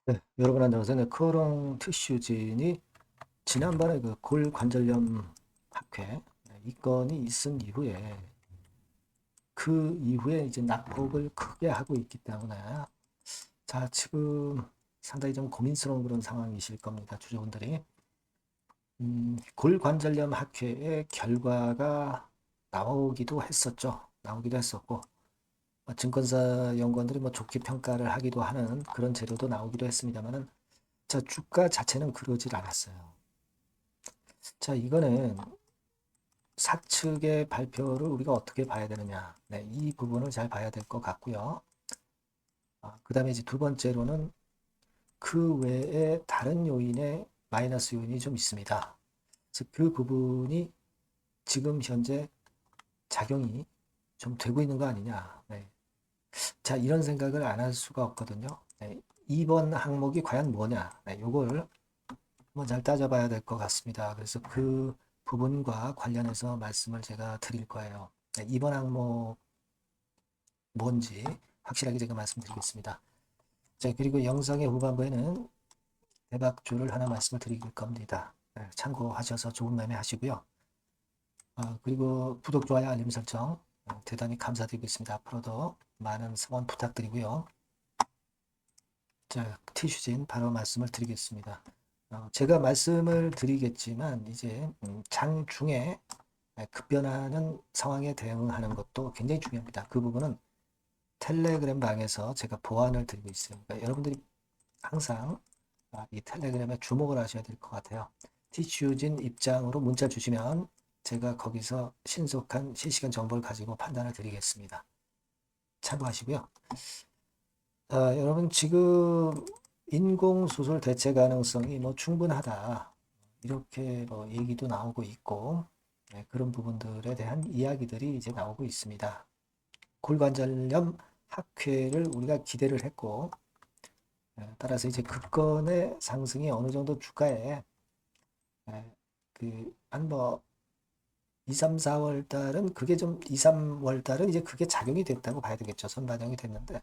네, 여러분 안녕하세요. 네, 크어롱 티슈진이 지난번에 그 골관절염 학회 이 건이 있은 이후에 그 이후에 이제 낙폭을 크게 하고 있기 때문에 자 지금 상당히 좀 고민스러운 그런 상황이실 겁니다. 주주분들이 골관절염 학회의 결과가 나오기도 했었죠. 나오기도 했었고 증권사 연구원들이 뭐 좋게 평가를 하기도 하는 그런 재료도 나오기도 했습니다만은 자 주가 자체는 그러질 않았어요. 자, 이거는 사측의 발표를 우리가 어떻게 봐야 되느냐. 네, 이 부분을 잘 봐야 될 것 같고요. 그 다음에 이제 두 번째로는 그 외에 다른 요인의 마이너스 요인이 좀 있습니다. 그래서 그 부분이 지금 현재 작용이 좀 되고 있는 거 아니냐. 네. 자, 이런 생각을 안 할 수가 없거든요. 네, 이번 항목이 과연 뭐냐. 네, 요걸 한번 잘 따져봐야 될 것 같습니다. 그래서 그 부분과 관련해서 말씀을 제가 드릴 거예요. 네, 이번 항목 뭔지 확실하게 제가 말씀드리겠습니다. 자, 그리고 영상의 후반부에는 대박주를 하나 말씀을 드릴 겁니다. 네, 참고하셔서 좋은 매매 하시고요. 그리고 구독, 좋아요, 알림 설정 대단히 감사드리겠습니다. 앞으로도 많은 성원 부탁드리고요. 자, 티슈진 바로 말씀을 드리겠습니다. 제가 말씀을 드리겠지만 이제 장중에 급변하는 상황에 대응하는 것도 굉장히 중요합니다. 그 부분은 텔레그램 방에서 제가 보완을 드리고 있어요. 그러니까 여러분들이 항상 이 텔레그램에 주목을 하셔야 될 것 같아요. 티슈진 입장으로 문자 주시면 제가 거기서 신속한 실시간 정보를 가지고 판단을 드리겠습니다. 참고하시고요. 여러분 지금 인공수술 대체 가능성이 뭐 충분하다. 이렇게 뭐 얘기도 나오고 있고 네, 그런 부분들에 대한 이야기들이 이제 나오고 있습니다. 골관절염 학회를 우리가 기대를 했고 따라서 이제 급건의 상승이 어느 정도 주가에 그한 뭐 2, 3, 4월 달은 그게 좀 2, 3월 달은 이제 그게 작용이 됐다고 봐야 되겠죠. 선반영이 됐는데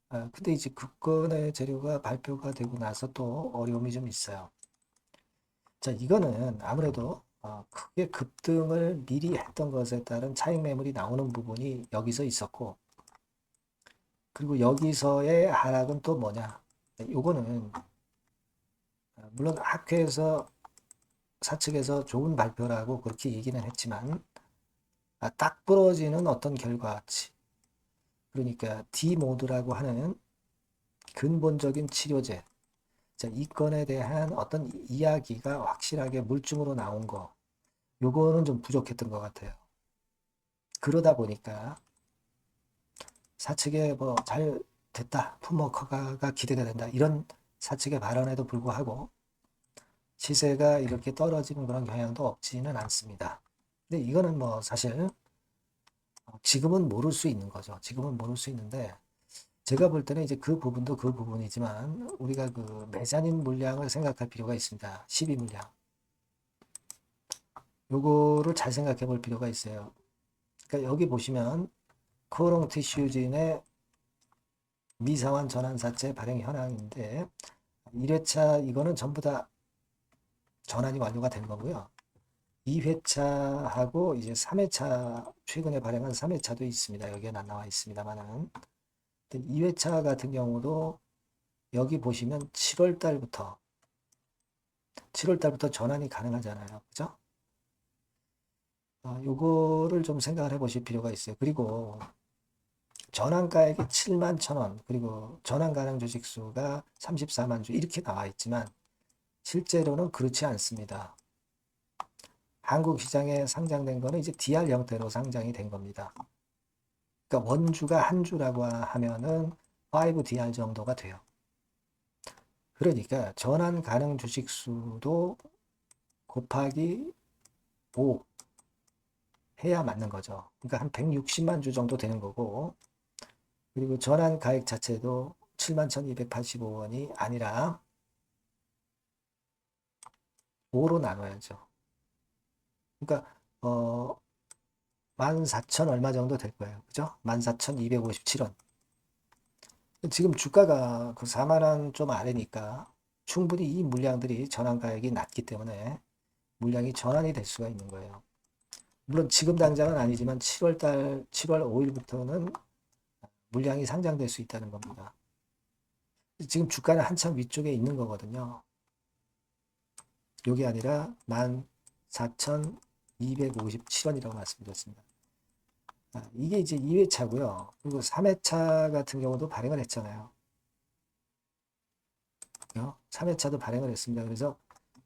근데 이제 급건의 재료가 발표가 되고 나서 또 어려움이 좀 있어요. 자, 이거는 아무래도 크게 급등을 미리 했던 것에 따른 차익 매물이 나오는 부분이 여기서 있었고 그리고 여기서의 하락은 또 뭐냐? 요거는 물론 학회에서 사측에서 좋은 발표라고 그렇게 얘기는 했지만 딱 부러지는 어떤 결과치 그러니까 D모드라고 하는 근본적인 치료제 자, 이 건에 대한 어떤 이야기가 확실하게 물증으로 나온 거 요거는 좀 부족했던 것 같아요. 그러다 보니까 사측에 뭐 잘 됐다 품목 허가가 기대가 된다 이런 사측의 발언에도 불구하고 시세가 이렇게 떨어지는 그런 경향도 없지는 않습니다. 근데 이거는 뭐 사실 지금은 모를 수 있는 거죠. 지금은 모를 수 있는데 제가 볼 때는 이제 그 부분도 그 부분이지만 우리가 그 매자닌 물량을 생각할 필요가 있습니다. 12 물량. 요거를 잘 생각해 볼 필요가 있어요. 그러니까 여기 보시면 코오롱 티슈진의 미상환 전환사채 발행 현황인데 1회차 이거는 전부 다 전환이 완료가 된 거고요. 2회차하고 이제 3회차 최근에 발행한 3회차도 있습니다. 여기에 안 나와 있습니다만은 2회차 같은 경우도 여기 보시면 7월 달부터 전환이 가능하잖아요. 그죠? 요거를 좀 생각을 해 보실 필요가 있어요. 그리고 전환가액이 7만 1,000원, 그리고 전환 가능 주식 수가 34만 주 이렇게 나와 있지만 실제로는 그렇지 않습니다. 한국 시장에 상장된 거는 이제 DR 형태로 상장이 된 겁니다. 그러니까 원주가 한 주라고 하면은 5DR 정도가 돼요. 그러니까 전환 가능 주식 수도 곱하기 5 해야 맞는 거죠. 그러니까 한 160만 주 정도 되는 거고 그리고 전환 가액 자체도 71,285원이 아니라 5로 나눠야죠. 그러니까 14,000 얼마 정도 될 거예요. 그죠? 14,257원. 지금 주가가 그 4만 원 좀 아래니까 충분히 이 물량들이 전환 가액이 낮기 때문에 물량이 전환이 될 수가 있는 거예요. 물론 지금 당장은 아니지만 7월 5일부터는 물량이 상장될 수 있다는 겁니다. 지금 주가는 한참 위쪽에 있는 거거든요. 이게 아니라 14,257원이라고 말씀드렸습니다. 이게 이제 2회차고요. 그리고 3회차 같은 경우도 발행을 했잖아요. 3회차도 발행을 했습니다. 그래서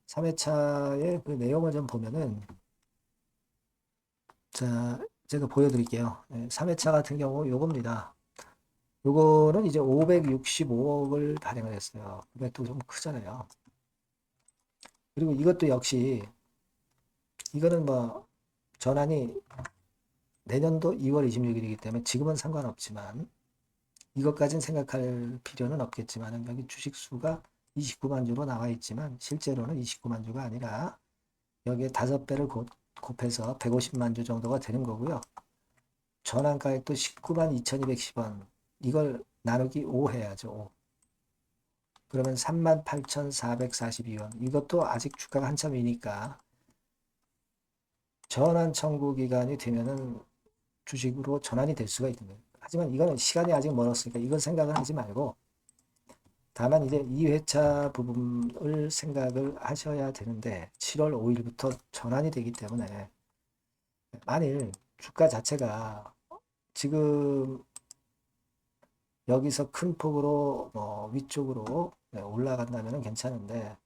3회차의 그 내용을 좀 보면은, 자, 제가 보여드릴게요. 3회차 같은 경우 요겁니다. 요거는 이제 565억을 발행을 했어요. 금액도 좀 크잖아요. 그리고 이것도 역시, 이거는 뭐, 전환이 내년도 2월 26일이기 때문에 지금은 상관없지만, 이것까진 생각할 필요는 없겠지만, 여기 주식 수가 29만 주로 나와 있지만, 실제로는 29만 주가 아니라, 여기에 5배를 곱해서 150만 주 정도가 되는 거고요. 전환가액도 19만 2210원. 이걸 나누기 5 해야죠. 5. 그러면 38,442원. 이것도 아직 주가가 한참이니까 전환 청구 기간이 되면은 주식으로 전환이 될 수가 있는 거예요. 하지만 이거는 시간이 아직 멀었으니까 이건 생각을 하지 말고 다만 이제 2회차 부분을 생각을 하셔야 되는데 7월 5일부터 전환이 되기 때문에 만일 주가 자체가 지금 여기서 큰 폭으로 위쪽으로 올라간다면 괜찮은데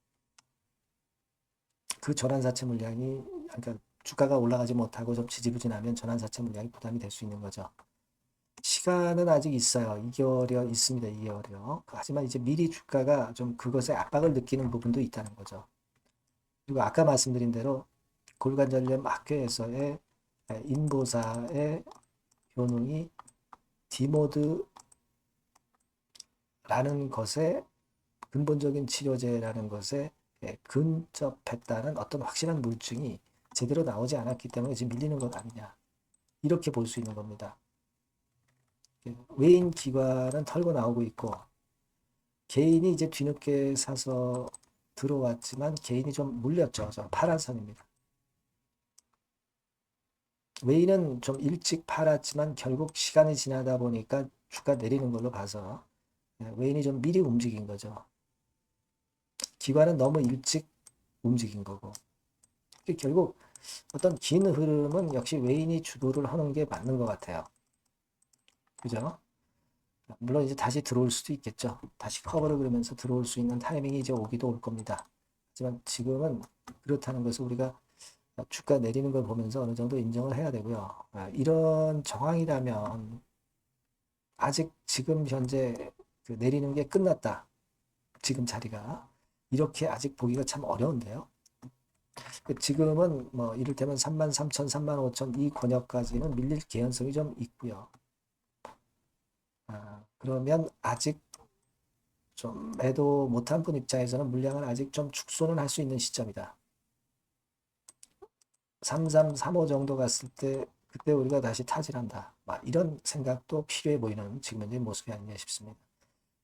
그 전환사채 물량이 그러니까 주가가 올라가지 못하고 좀 지지부진하면 전환사채 물량이 부담이 될 수 있는 거죠. 시간은 아직 있어요. 2개월여 있습니다. 2개월여. 하지만 이제 미리 주가가 좀 그것에 압박을 느끼는 부분도 있다는 거죠. 그리고 아까 말씀드린 대로 골관절염 학회에서의 인보사의 효능이 디모드라는 것에 근본적인 치료제라는 것에 근접했다는 어떤 확실한 물증이 제대로 나오지 않았기 때문에 지금 밀리는 것 아니냐. 이렇게 볼 수 있는 겁니다. 외인 기관은 털고 나오고 있고 개인이 이제 뒤늦게 사서 들어왔지만 개인이 좀 물렸죠. 저 파란 선입니다. 외인은 좀 일찍 팔았지만 결국 시간이 지나다 보니까 주가 내리는 걸로 봐서 외인이 좀 미리 움직인 거죠. 기관은 너무 일찍 움직인 거고. 결국 어떤 긴 흐름은 역시 외인이 주도를 하는 게 맞는 것 같아요. 그죠? 물론 이제 다시 들어올 수도 있겠죠. 다시 커버를 그러면서 들어올 수 있는 타이밍이 이제 오기도 올 겁니다. 하지만 지금은 그렇다는 것을 우리가 주가 내리는 걸 보면서 어느 정도 인정을 해야 되고요. 이런 정황이라면 아직 지금 현재 그 내리는 게 끝났다. 지금 자리가. 이렇게 아직 보기가 참 어려운데요. 지금은 뭐 이를테면 33,000, 35,000 이 권역까지는 밀릴 개연성이 좀 있고요. 그러면 아직 좀 매도 못한 분 입장에서는 물량을 아직 좀 축소는 할 수 있는 시점이다. 3335 정도 갔을 때 그때 우리가 다시 타질한다. 이런 생각도 필요해 보이는 지금 현재 모습이 아니냐 싶습니다.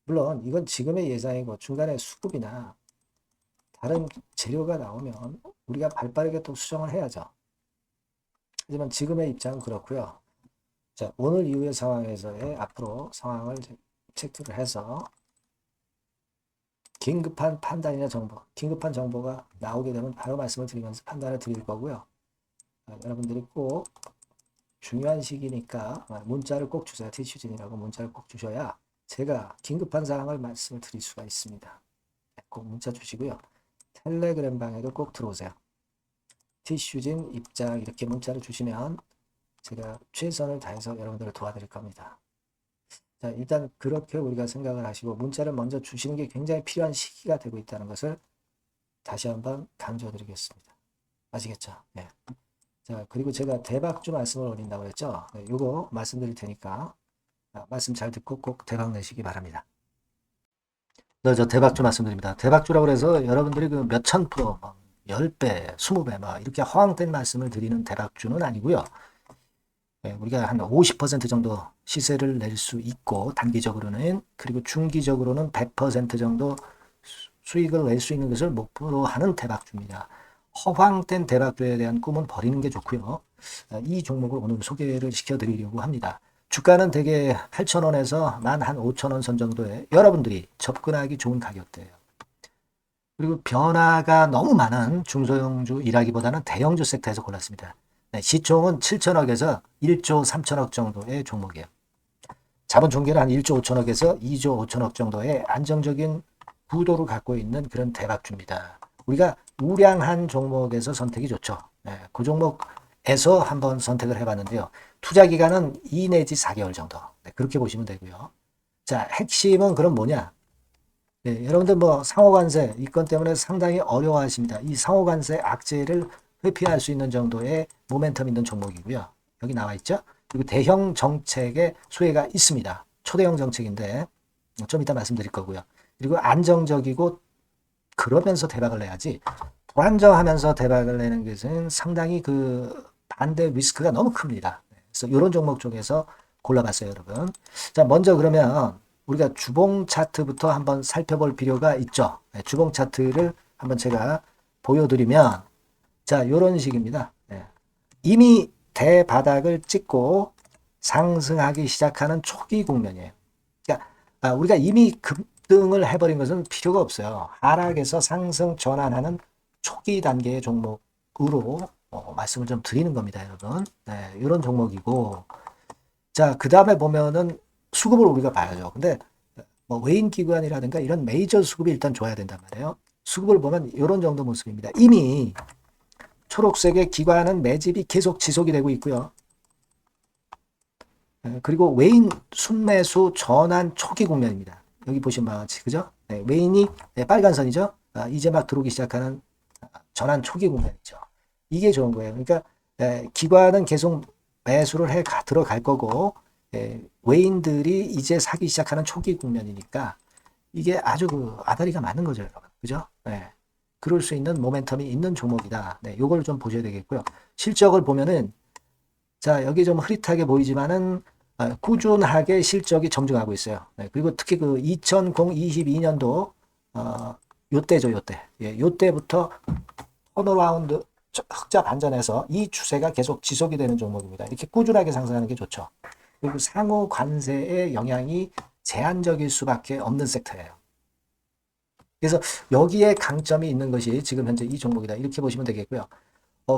물론 이건 지금의 예상이고 중간에 수급이나 다른 재료가 나오면 우리가 발빠르게 또 수정을 해야죠. 하지만 지금의 입장은 그렇고요. 자, 오늘 이후의 상황에서의 앞으로 상황을 체크를 해서 긴급한 판단이나 정보, 긴급한 정보가 나오게 되면 바로 말씀을 드리면서 판단을 드릴 거고요. 여러분들이 꼭 중요한 시기니까 문자를 꼭 주세요. 티슈진이라고 문자를 꼭 주셔야 제가 긴급한 사항을 말씀을 드릴 수가 있습니다. 꼭 문자 주시고요. 텔레그램 방에도 꼭 들어오세요. 티슈진 입장 이렇게 문자를 주시면 제가 최선을 다해서 여러분들을 도와드릴 겁니다. 자, 일단 그렇게 우리가 생각을 하시고 문자를 먼저 주시는 게 굉장히 필요한 시기가 되고 있다는 것을 다시 한번 강조드리겠습니다. 아시겠죠? 네. 자, 그리고 제가 대박주 말씀을 올린다고 했죠? 네, 요거 말씀드릴 테니까 말씀 잘 듣고 꼭 대박 내시기 바랍니다. 네, 저 대박주 말씀드립니다. 대박주라고 해서 여러분들이 그 몇천 프로, 10배, 20배 막 이렇게 허황된 말씀을 드리는 대박주는 아니고요. 우리가 한 50% 정도 시세를 낼 수 있고 단기적으로는 그리고 중기적으로는 100% 정도 수익을 낼 수 있는 것을 목표로 하는 대박주입니다. 허황된 대박주에 대한 꿈은 버리는 게 좋고요. 이 종목을 오늘 소개를 시켜드리려고 합니다. 주가는 대개 8,000원에서 만 한 5,000원 선 정도에 여러분들이 접근하기 좋은 가격대예요. 그리고 변화가 너무 많은 중소형주 일하기보다는 대형주 섹터에서 골랐습니다. 네, 시총은 7천억에서 1조 3천억 정도의 종목이에요. 자본 총계는 한 1조 5천억에서 2조 5천억 정도의 안정적인 부도를 갖고 있는 그런 대박주입니다. 우리가 우량한 종목에서 선택이 좋죠. 네, 그 종목에서 한번 선택을 해봤는데요. 투자 기간은 2 내지 4개월 정도. 네, 그렇게 보시면 되고요. 자, 핵심은 그럼 뭐냐? 네, 여러분들 뭐 상호관세 이 건 때문에 상당히 어려워하십니다. 이 상호관세 악재를 회피할 수 있는 정도의 모멘텀 있는 종목이고요. 여기 나와 있죠. 그리고 대형 정책의 수혜가 있습니다. 초대형 정책인데 좀 이따 말씀드릴 거고요. 그리고 안정적이고 그러면서 대박을 내야지 불안정하면서 대박을 내는 것은 상당히 그 반대 리스크가 너무 큽니다. 그래서 이런 종목 쪽에서 골라봤어요, 여러분. 자, 먼저 그러면 우리가 주봉 차트부터 한번 살펴볼 필요가 있죠. 네, 주봉 차트를 한번 제가 보여드리면 자, 이런 식입니다. 네. 이미 대바닥을 찍고 상승하기 시작하는 초기 국면이에요. 그러니까 우리가 이미 급등을 해버린 것은 필요가 없어요. 하락에서 상승 전환하는 초기 단계의 종목으로 말씀을 좀 드리는 겁니다, 여러분. 네, 이런 종목이고 자, 그 다음에 보면은 수급을 우리가 봐야죠. 근데 뭐 외인 기관이라든가 이런 메이저 수급이 일단 좋아야 된단 말이에요. 수급을 보면 이런 정도 모습입니다. 이미 초록색의 기관은 매집이 계속 지속이 되고 있고요. 그리고 외인 순매수 전환 초기 국면입니다. 여기 보시면 바와 같이 그죠? 네, 외인이 빨간 선이죠. 이제 막 들어오기 시작하는 전환 초기 국면이죠. 이게 좋은 거예요. 그러니까 기관은 계속 매수를 해 들어갈 거고 외인들이 이제 사기 시작하는 초기 국면이니까 이게 아주 그 아다리가 맞는 거죠, 여러분. 그죠? 네. 그럴 수 있는 모멘텀이 있는 종목이다. 네, 요걸 좀 보셔야 되겠고요. 실적을 보면은 자, 여기 좀 흐릿하게 보이지만은 꾸준하게 실적이 점증하고 있어요. 네, 그리고 특히 그 2022년도 요때죠, 요때. 예, 요때부터 턴어라운드 흑자 반전해서 이 추세가 계속 지속이 되는 종목입니다. 이렇게 꾸준하게 상승하는 게 좋죠. 그리고 상호 관세의 영향이 제한적일 수밖에 없는 섹터예요. 그래서 여기에 강점이 있는 것이 지금 현재 이 종목이다. 이렇게 보시면 되겠고요.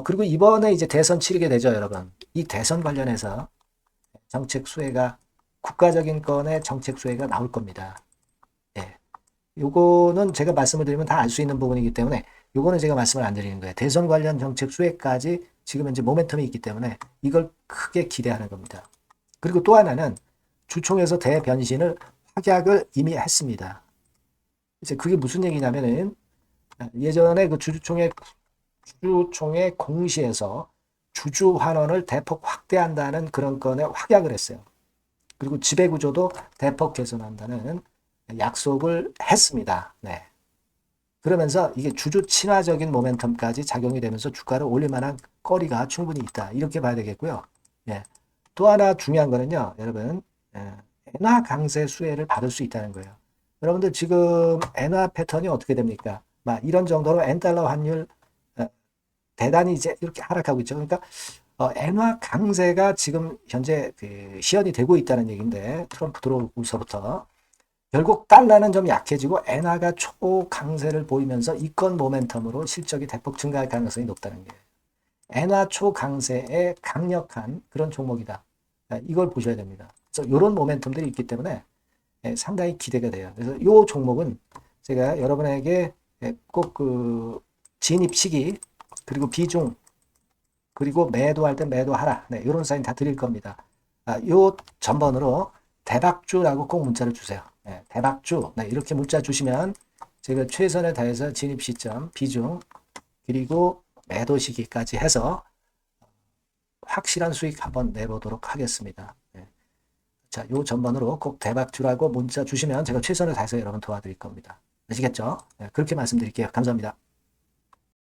그리고 이번에 이제 대선 치르게 되죠, 여러분. 이 대선 관련해서 정책 수혜가 국가적인 건의 정책 수혜가 나올 겁니다. 예. 요거는 제가 말씀을 드리면 다 알 수 있는 부분이기 때문에 요거는 제가 말씀을 안 드리는 거예요. 대선 관련 정책 수혜까지 지금 현재 모멘텀이 있기 때문에 이걸 크게 기대하는 겁니다. 그리고 또 하나는 주총에서 대변신을 확약을 이미 했습니다. 이제 그게 무슨 얘기냐면은 예전에 그 주주총회 공시에서 주주 환원을 대폭 확대한다는 그런 건에 확약을 했어요. 그리고 지배구조도 대폭 개선한다는 약속을 했습니다. 네. 그러면서 이게 주주 친화적인 모멘텀까지 작용이 되면서 주가를 올릴 만한 거리가 충분히 있다. 이렇게 봐야 되겠고요. 예. 또 하나 중요한 거는요, 여러분, 엔화 강세 수혜를 받을 수 있다는 거예요. 여러분들 지금 엔화 패턴이 어떻게 됩니까? 막 이런 정도로 엔달러 환율 대단히 이제 이렇게 하락하고 있죠. 그러니까 엔화 강세가 지금 현재 그 시연이 되고 있다는 얘기인데 트럼프 들어오고서부터 결국 달러는 좀 약해지고 엔화가 초강세를 보이면서 이권 모멘텀으로 실적이 대폭 증가할 가능성이 높다는 게 엔화 초강세의 강력한 그런 종목이다. 이걸 보셔야 됩니다. 그래서 이런 모멘텀들이 있기 때문에 상당히 기대가 돼요. 그래서 이 종목은 제가 여러분에게 꼭 그 진입 시기 그리고 비중 그리고 매도할 때 매도하라. 네, 이런 사인 다 드릴 겁니다. 요 전번으로 대박주라고 꼭 문자를 주세요. 네, 대박주. 네, 이렇게 문자 주시면 제가 최선을 다해서 진입 시점, 비중, 그리고 매도 시기까지 해서 확실한 수익 한번 내보도록 하겠습니다. 네. 자, 요 전번으로 꼭 대박주라고 문자 주시면 제가 최선을 다해서 여러분 도와드릴 겁니다. 아시겠죠? 네, 그렇게 말씀드릴게요. 감사합니다.